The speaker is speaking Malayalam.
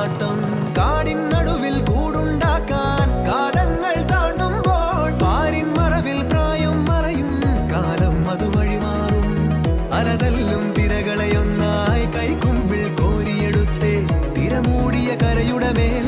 ആട്ടം കാടിൻ നടുവിൽ കൂടുണ്ടാക്കാൻ കാലങ്ങൾ താണ്ടുമ്പോൾ പാരിൻ മറവിൽ പ്രായം മറയും കാലം അതുവഴി മാറും അലതല്ലും തിരകളെയൊന്നായി കൈക്കുമ്പിൾ കോരിയെടുത്തേ തിരമൂടിയ കരയുടെ മേൽ